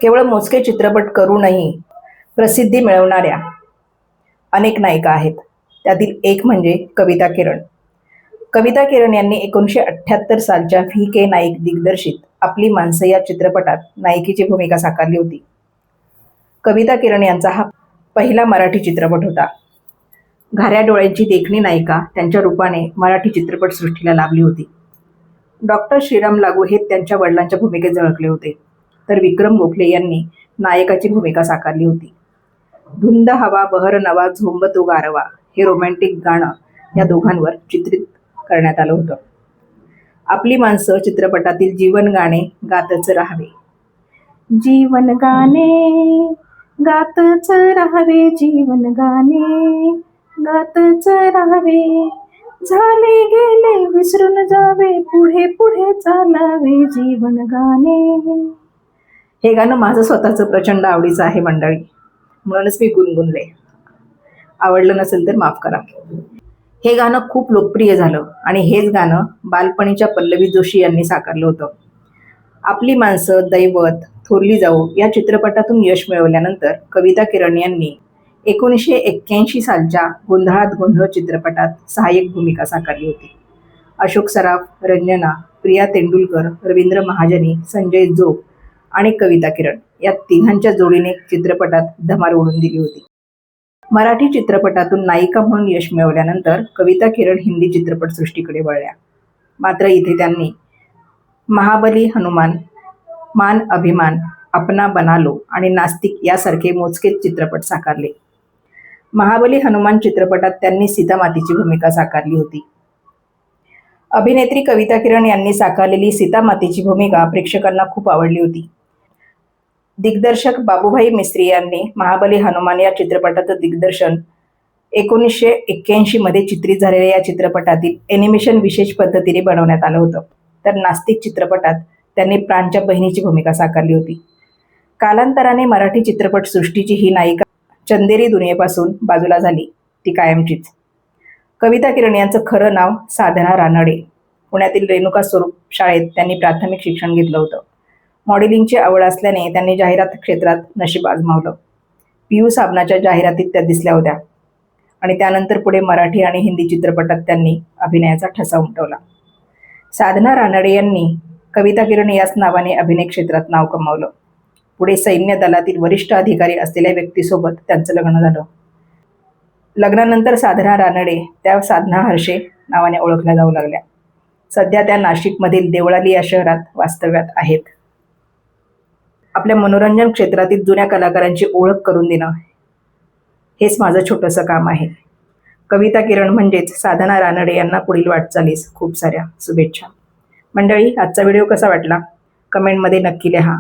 केवळ मोजके चित्रपट करूनही प्रसिद्धी मिळवणाऱ्या अनेक नायिका आहेत. त्यातील एक म्हणजे कविता किरण. कविता किरण यांनी 1978 सालच्या व्ही.के. नाईक दिग्दर्शित आपली माणसं या चित्रपटात नायिकेची भूमिका साकारली होती. कविता किरण यांचा हा पहिला मराठी चित्रपट होता. घाऱ्या डोळ्यांची देखणी नायिका त्यांच्या रूपाने मराठी चित्रपटसृष्टीला लाभली होती. डॉक्टर श्रीराम लागू हे त्यांच्या वडिलांच्या भूमिकेत झळकले होते, तर विक्रम गोखले यांनी नायकाची भूमिका साकारली होती. धुंद हवा बहर नवा झोंब तो गारवा हे रोमॅन्टिक गाणं या दोघांवर चित्रित करण्यात आलं होतं. आपली माणसं चित्रपटातील जीवन गाणे गातच राहावे, जीवन गाणे गातच राहावे, जीवन गाणे गातच राहावे, झाले गेले विसरून जावे, पुढे पुढे चालावे, जीवन गाणे. हे गाणं माझं स्वतःचं प्रचंड आवडीचं आहे मंडळी, म्हणूनच मी गुणगुणले. आवडलं नसेल तर माफ करा. हे गाणं खूप लोकप्रिय झालं आणि हेच गाणं बालपणीच्या पल्लवी जोशी यांनी साकारलं होतं. आपली माणसं, दैवत, थोरली जाऊ या चित्रपटातून यश मिळवल्यानंतर कविता किरण यांनी 1981 सालच्या गोंधळात गोंधळ चित्रपटात सहाय्यक भूमिका साकारली होती. अशोक सराफ, रंजना, प्रिया तेंडुलकर, रवींद्र महाजनी, संजय जोग आणि कविता किरण या तिघांच्या जोडीने चित्रपटात धमाल उडवून दिली होती. मराठी चित्रपटातून नायिका म्हणून यश मिळवल्यानंतर कविता किरण हिंदी चित्रपटसृष्टीकडे वळल्या. मात्र इथे त्यांनी महाबली, हनुमान, मान अभिमान, अपना बना लो आणि नास्तिक यासारखे मोजकेच चित्रपट साकारले. महाबली हनुमान चित्रपटात त्यांनी सीतामातीची भूमिका साकारली होती. अभिनेत्री कविता किरण यांनी साकारलेली सीतामातीची भूमिका प्रेक्षकांना खूप आवडली होती. दिग्दर्शक बाबूभाई मिस्त्री यांनी महाबली हनुमान या चित्रपटाचं दिग्दर्शन 1981 मध्ये चित्रित झालेल्या या चित्रपटातील ॲनिमेशन विशेष पद्धतीने बनवण्यात आलं होतं. तर नास्तिक चित्रपटात त्यांनी प्राणच्या बहिणीची भूमिका साकारली होती. कालांतराने मराठी चित्रपटसृष्टीची ही नायिका चंदेरी दुनियेपासून बाजूला झाली, ती कायमचीच. कविता किरण यांचं खरं नाव साधना रानडे. पुण्यातील रेणुका स्वरूप शाळेत त्यांनी प्राथमिक शिक्षण घेतलं होतं. मॉडेलिंगची आवड असल्याने त्यांनी जाहिरात क्षेत्रात नशीब आजमावलं. पीयू साबणाच्या जाहिरातीत त्या दिसल्या होत्या आणि त्यानंतर पुढे मराठी आणि हिंदी चित्रपटात त्यांनी अभिनयाचा ठसा उमटवला. साधना रानडे यांनी कविता किरण याच नावाने अभिनय क्षेत्रात नाव कमावलं. पुढे सैन्य दलातील वरिष्ठ अधिकारी असलेल्या व्यक्तीसोबत त्यांचं लग्न झालं. लग्नानंतर साधना रानडे त्या साधना हर्षे नावाने ओळखल्या जाऊ लागल्या. सध्या त्या नाशिकमधील देवळाली या शहरात वास्तव्यात आहेत. आपल्या मनोरंजन क्षेत्रातील जुन्या कलाकारांची ओळख करून देणं हेच माझं छोटंसं काम आहे. कविता किरण म्हणजेच साधना रानडे यांना पुढील वाटचालीस खूप साऱ्या शुभेच्छा. मंडळी, आजचा व्हिडिओ कसा वाटला कमेंटमध्ये नक्की लिहा.